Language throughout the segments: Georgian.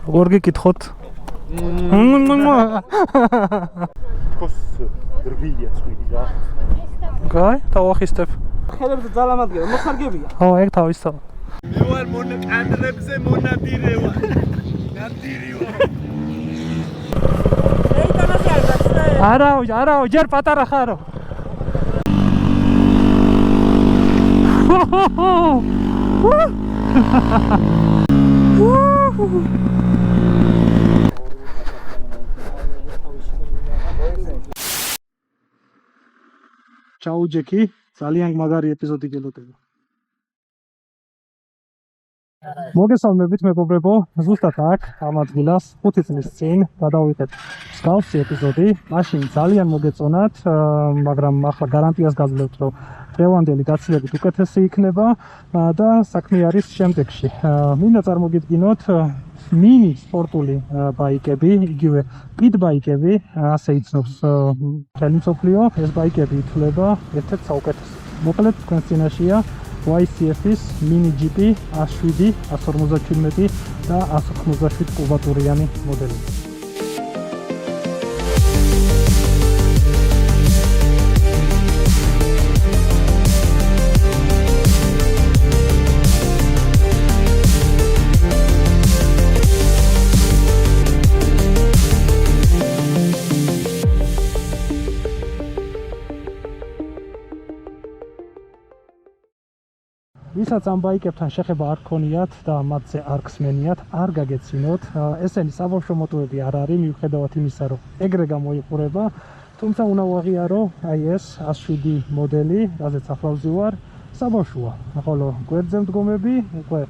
როგორ გიკითხოთ? თქოს რბილია წვიდი რა. გაი, დავახისტებ. ხელებზე ძალამადგება, მოხარგებია. ხო, ეგ თავისთავად. მე ვარ კადრებზე მონადირე ვარ. ნადირი ვარ. ეიტანაზე არ გაცდა. არა, ჯერ პატარა ხარო. Ciao Jackie, ძალიან მაგარი ეპიზოდი გელოდება. მოგესალმებით მეგობრებო, ზუსტად აქ ამ ადგილას 5 წლის წინ გადავიღეთ მსგავსი ეპიზოდი. მაშინ ძალიან მოგეწონათ, მაგრამ ახლა გარანტიას გაძლევთ, რომ დღევანდელი გაცილებით უკეთესი იქნება და საქმე არის შემდეგში. მინდა წარმოგიდგინოთ მინი სპორტული ბაიკები, იგივე პიტ ბაიკები, ასე იცნობს მთელი მსოფლიო. ეს ბაიკები ითვლება ერთ-ერთ საუკეთესოდ. მოკლედ თქვენს წინაშეა YCF-ის Mini GP 107, 157 და 187 კუბატურიანი მოდელი. ვისაც ამ ბაიკებთან შეხება არ ქონიათ და მათზე არ გსმენიათ, არ გაგეცინოთ. ესენი საბავშვო მოტოები არ არის, მიუხედავად იმისა, რომ ეგრე გამოიყურება, თუმცა უნდა ვაღიარო, აი ეს 107 მოდელი, რაზეც ახლავზე ვარ, საბავშვოა. ხოლო გვერდზე მდგომები უკვე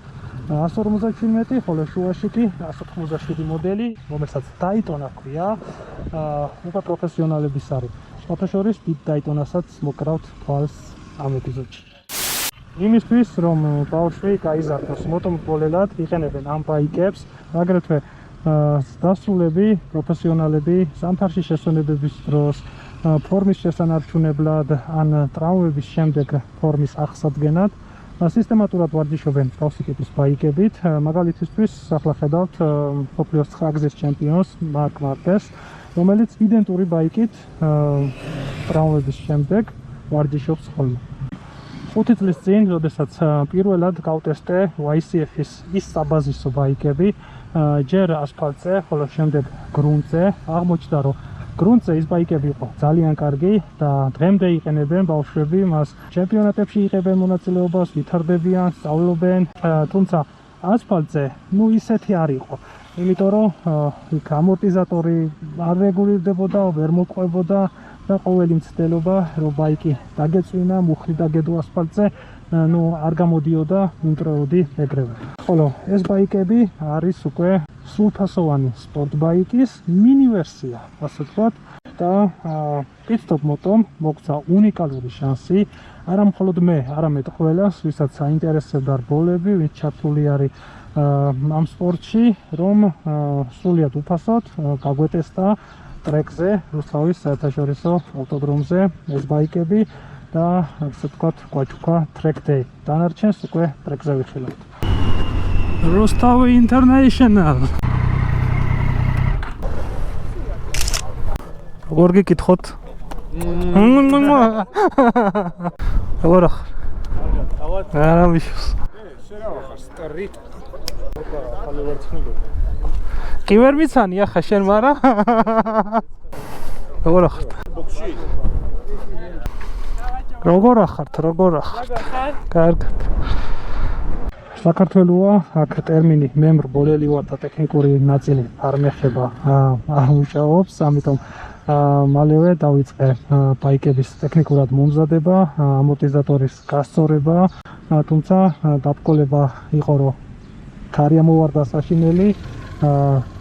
157, ხოლო შუაში კი 187 მოდელი, რომელსაც დაიტონა ქვია, უკვე პროფესიონალების არის. სხვათა შორის დიდ დაიტონასაც მოკრავთ თვალს ამ ეპიზოდში. იმისთვის, რომ ბავშვი გაიზარდოს მოტომრბოლელად, იყენებენ ამ ბაიკებს, აგრეთვე დასრულები, პროფესიონალები, ზამთარში შესვენებების დროს, ფორმის შესანარჩუნებლად, ან ტრავმების შემდეგ ფორმის აღსადგენად, სისტემატურად ვარჯიშობენ მსგავსი ტიპის ბაიკებით. მაგალითისთვის, ახლა ხედავთ მსოფლიოს 9 გზის ჩემპიონს მარკ მარკეს, რომელიც იდენტური ბაიკით ტრავმების შემდეგ ვარჯიშობს ხოლმე. 5 წლის წინ, როდესაც პირველად გავტესტე YCF-ის ის საბაზისო ბაიკები, ჯერ ასფალტზე, ხოლო შემდეგ გრუნტზე, აღმოჩნდა, რომ გრუნტზე ის ბაიკები იყო ძალიან კარგი და დღემდე იყენებენ ბავშვები, მას ჩემპიონატებში იღებენ მონაწილეობას, ვითარდებიან, სწავლობენ, თუმცა ასფალტზე, ისეთი არ იყო. იმიტომ რომ იქ ამორტიზატორი არ რეგულირდებოდა, ვერ მოყვებოდა და ყოველი მცდელობა, რომ ბაიკი დაგეწვინა, მუხლი დაგედო ასფალტზე, არ გამოდიოდა, იმტრეოდი ეგრევე. ხოლო ეს ბაიკები არის უკვე სრულფასოვანი სპორტ ბაიკის მინი ვერსია, ასე ვთქვათ, და პიტსტოპ მოტომ მოგცა უნიკალური შანსი, არა მხოლოდ მე, არამედ ყველას, ვისაც აინტერესებდა რბოლები, ვინც ჩართული არის ამ სპორტში, რომ სრულიად უფასოდ გაგვეტესტა ტრეკზე, რუსთავის საერთაშორისო ავტოდრომზე ეს ბაიკები და ასე ვთქვათ, გვაჩუქა ტრეკ დეი. დანარჩენს უკვე ტრეკზე ვიხილავთ. რუსთავი ინტერნეიშნალ. როგორ გიკითხოთ? როგორ ახარ? არა მიშოს. შენ ახარ სტარი. კი ვერ მიცანი ახლა შენ მარა? როგორ ახართ? ბოქსში. როგორ ახართ? კარგად. საქართველოა, აქ ტერმინი მემრბოლელი ვარ და ტექნიკური ნაწილი არ მეხება აუშაობს, ამიტომ მალევე დავიწყე ბაიკების ტექნიკურად მომზადება, ამორტიზატორის გასწორება, თუმცა დაბკოლება იყო, რომ ქარი ამოვარდა საშინელი,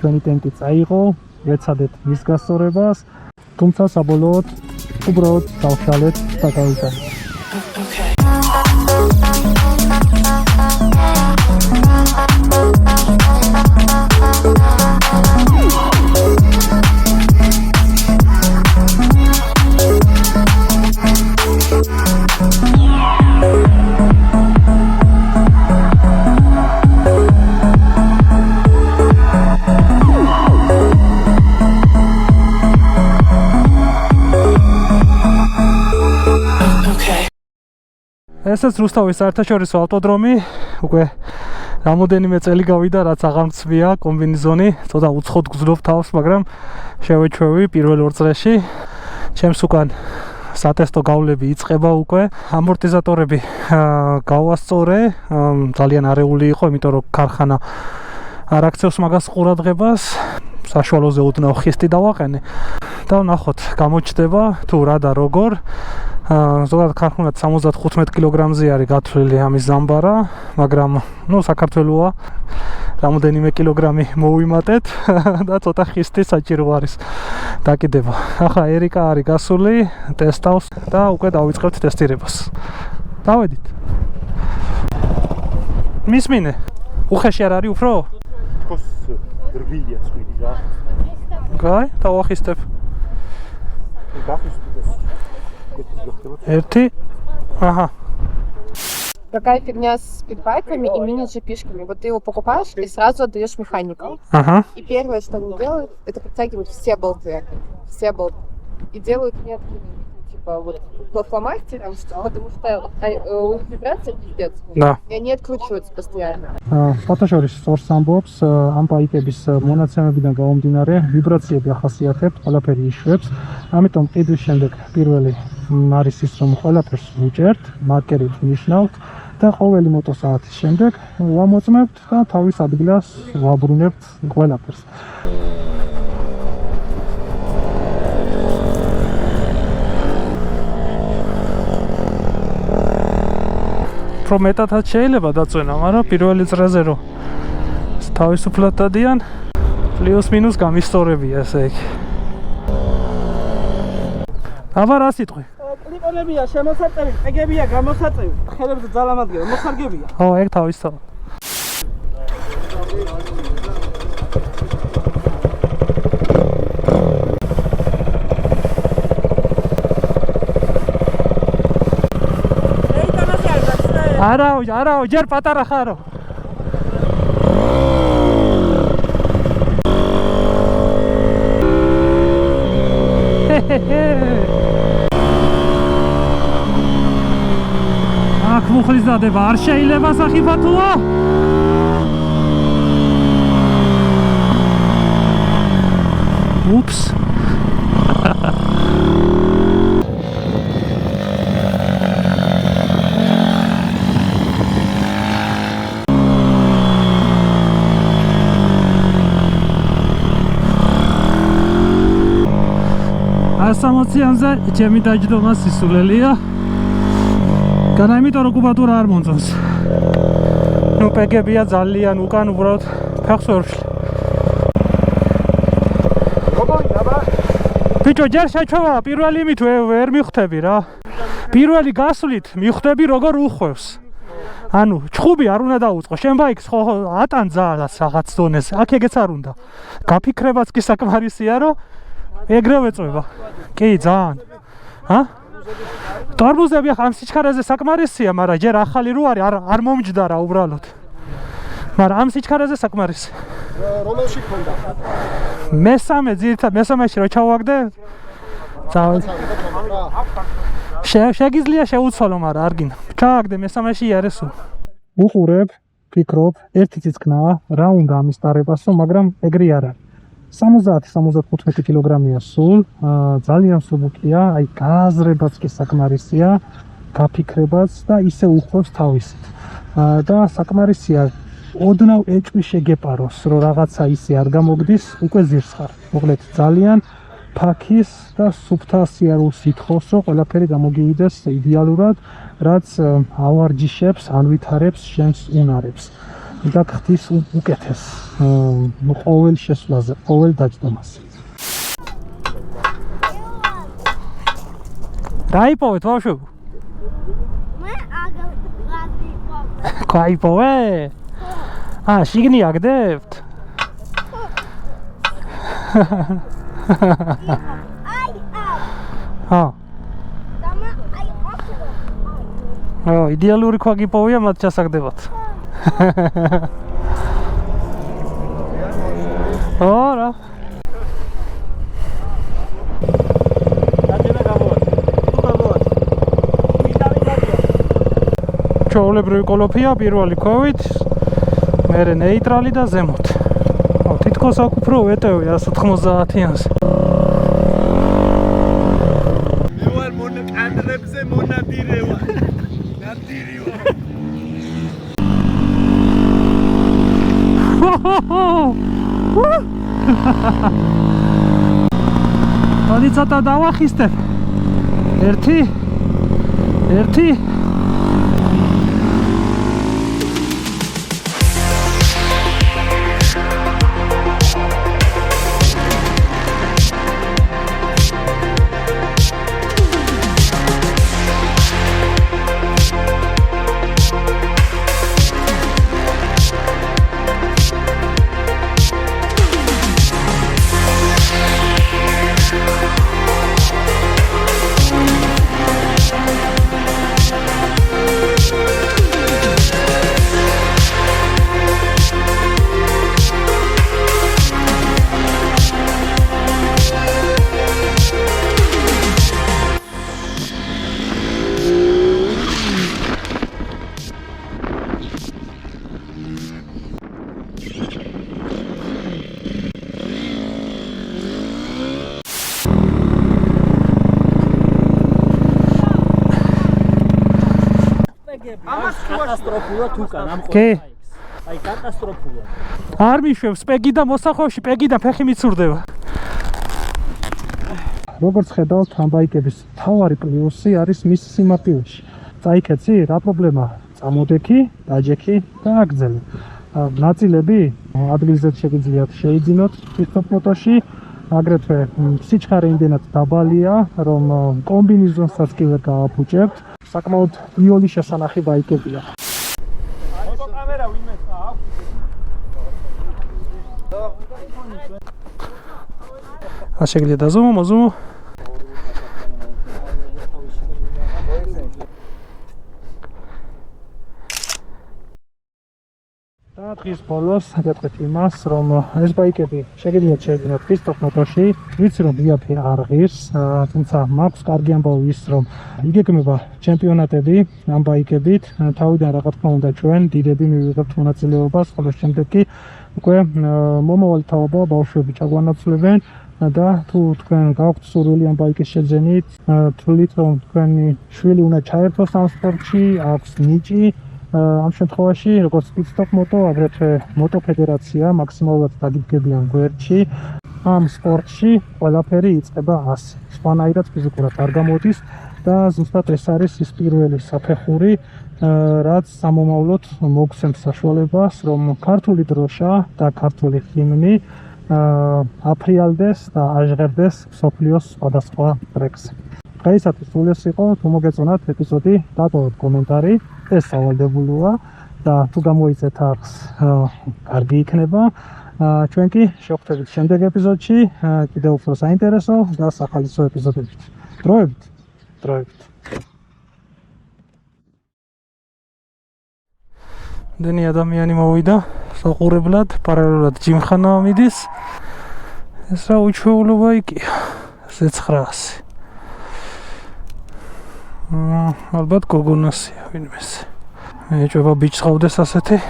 ჩვენი ტემპი წაიღო, ვეცადეთ მის გასწორებას, თუმცა საბოლოოდ უბრალოდ დავშალეთ და გავიტანეთ. ესეც რუსთავის საერთაშორისო ავტოდრომი, უკვე რამოდენიმე წელი გავიდა, რაც აღარ მცვია კომბინეზონი, ცოტა უცხოდ გძნობ თავს, მაგრამ შევეჩვევი პირველ 2 წლებში. ჩემს უკან სატესტო გავლები იწყება უკვე. ამორტიზატორები გავასწორე, ძალიან არეული იყო, იმიტომ რომ ქარხანა არ აქცევს მაგას ყურადღებას. საშუალოზე ოდნავ ხისტი დავაყენე და ვნახოთ გამოჩნდება თუ რა და როგორ. ზოგადად ქარხანად 75 კილოგრამზე არის გათვლილი ამის ზამბარა, მაგრამ საქართველოა რამოდენიმე კილოგრამი მოვიმატეთ და ცოტა ხისტი საჭირო არის დაკიდება. ახლა ერიკა არის გასული, ტესტავს და უკვე დავიწყებთ ტესტირებას. დავედით. მისმინე. უხეში არ არის უფრო? თქოს რბილია ცხვირი რა. გაი, დავახისტებ. Эрти. Ага. Какая фигня с питбайками и мини-джипишками. Вот ты его покупаешь и сразу отдаешь механику. Ага. И первое, что они делают, это подтягивают все болты. Все болты. И делают метки, типа вот фломастером, потому что у них вибрация пиздец. Да. И они откручиваются постоянно. Ფოტოშორის სწორს ამბობს, ამ ბაიკების მონაცემებიდან გამომდინარე, ვიბრაციები ახასიათებთ, ყველაფერი იშვებს. ამიტომ ყიდვის შემდეგ პირველი არის ის, რომ ყველაფერს ვუჭერთ, მარკერით ვნიშნავთ და ყოველი მოტოსაათის შემდეგ ვამოწმებთ და თავის ადგილას ვაბრუნებთ ყველაფერს. Უფრო მეტადაც შეიძლება დაწვენა, მაგრამ პირველი წრეზე რომ თავისუფლად დადიან, პლუს მინუს გამისწორებია ესე იგი. აბა რა სიტყვი? კლიპოლებია შემოსაწევი, ეგებია გამოსაწევი, ხელებზე ძალამადგება, მოხარგებია. ო, ეგ თავისთავად. არაო, ჯერ პატარა ხარო. აქ მუხლის დადება, არ შეიძლება სახიფათოა. უპს. ასამოციანზე ჩემი დაჯდომა სისულელია. განა იმიტომ რომ კუბატურა არ მომწონს. ნუ პეგებია ძალიან უკან უბრალოდ ფეხს ვერ ვშლი. ბიჭო, ჯერ შეჩვევა, პირველი იმით ვერ მიხვდები რა. პირველი გასვლით მიხვდები როგორ უხვევს. ანუ ჩხუბი არ უნდა დაუწყო. შენ ბაიქს ხო ატან ძალას რაღაც დონეზე. აქ ეგეც არ უნდა. გაფიქრებაც კი საკმარისია რომ ეგრევე წვება. კი, ძალიან. ტორმუზები ახლა ამ სიჩქარეზე საკმარისია, მაგრამ ჯერ ახალი რო არის, არ მომჯდარა უბრალოდ. მაგრამ ამ სიჩქარეზე საკმარისია. რომელში ქონდა? მესამე ძირითადად მესამეში რო ჩავაგდე. შეგიძლია შეუცვალო, მაგრამ არ გინდა. ჩავაგდე მესამეში იარესო. უყურებ, ფიქრობ, ერთი წიწკნაა, რა უნდა ამის დარებასო, მაგრამ ეგრე არ არის. 70-75 კილოგრამია სულ, ძალიან მსუბუქია, აი გააზრებაც კი საკმარისია, გაფიქრებაც და ისე უხვევს თავისით. და საკმარისია ოდნავ ეჭვი შეგეპაროს, რომ რაღაცა ისე არ გამოგდის, უკვე ზირს ხარ. მოკლედ ძალიან ფაქის და სუფთა სიარულს ითხოვს, რომ ყველაფერი გამოგივიდეს იდეალურად, რაც ავარჯიშებს, ანვითარებს შენს უნარებს. და ხდის უკეთეს ყოველ შესვლაზე, ყოველ დაჯდომაზე. რა იპოვეთ ბავშვებო? მე აგავდი იპოვე. გაიპოვე? შიგნი აგდებთ? იდეალური ქვა გიპოვია, მათ ჩასაგდებათ. Ora. ჩვეულებრივი კოლოფია, პირველი ქვევით, მერე ნეიტრალი და ზემოთ. თითქოს აქ უფრო ვეტევი 190-იანს. მე ვარ კადრებზე მონადირე ვარ. ნადირი ვარ. მოდი ცოტა დავახისტებ. ერთი ამას კატასტროფულად უკან ამ კი. აი კატასტროფულად. არ მიშვებს პეგიდან მოსახვევში, პეგიდან ფეხი მიცურდება. როგორც ხედავთ, ამ ბაიკების მთავარი პლუსი არის მის სიმარტივეში. წაიქეცი, რა პრობლემაა? წამოდექი, დაჯექი და აგრძელე. ნაწილები ადგილზე შეგიძლიათ შეიძინოთ ფისტოპ მოტოში, აგრეთვე სიჩქარე იმდენად დაბალია, რომ კომბინეზონსაც კი ვერ გააფუჭებთ. საკმაოდ იოლი შესანახი ბაიკებია. ფოტოკამერა ვინმეს აქვს? შეგვიძლია დაზომო, მოზომო. და დღის ბოლოს გეტყვით იმას, რომ ეს ბაიკები შეგიძლიათ შეიძინოთ ფისტოპ მოტოში, ვიცი რომ იაფი არ ღირს, თუმცა მაქვს კარგი ამბავი ის, რომ იგეგმება ჩემპიონატები ამ ბაიკებით, თავიდან რა თქმა უნდა ჩვენ დიდები მივიღებთ მონაწილეობას, ხოლო შემდეგ კი უკვე მომავალი თაობა ბავშვები ჩაგვანაცვლებენ და თუ თქვენ გაქვთ სურვილი ამ ბაიკის შეძენით, თვლით რომ თქვენი შვილი უნდა ჩაერთოს ამ სპორტში, აქვს ნიჭი. ამ შემთხვევაში, როგორც პიტსტოპ მოტო, აგრეთვე მოტო ფედერაცია მაქსიმალურად დაგიდგებიან გვერდში. ამ სპორტში ყველაფერი იწყება 100. სხვანაირად ფიზიკურად არ გამოდის და ზუსტად ეს არის ის პირველი საფეხური, რაც სამომავლოდ მოგცემს საშუალებას, რომ ქართული დროშა და ქართული ჰიმნი აფრიალდეს და აჟღერდეს მსოფლიოს სხვადასხვა ტრეკზე. დღეისათვის სულ ეს იყო, თუ მოგეწონათ ეპიზოდი, დატოვოთ კომენტარი. ეს სავალდებულოა და თუ გამოიწეთ აქვს, კარგი იქნება. ჩვენ კი შევხვდებით შემდეგ ეპიზოდში, კიდევ უფრო საინტერესო და სახალისო ეპიზოდებით. დროებით. დენი ადამიანი მოვიდა საყურებლად, პარალელურად ჯიმხანა მიდის. ეს რა უჩვეულო ბაიკია, 900. ალბათ გოგონასია ვინმეს. ეჭვება ბიჭს ყავდეს ასეთი.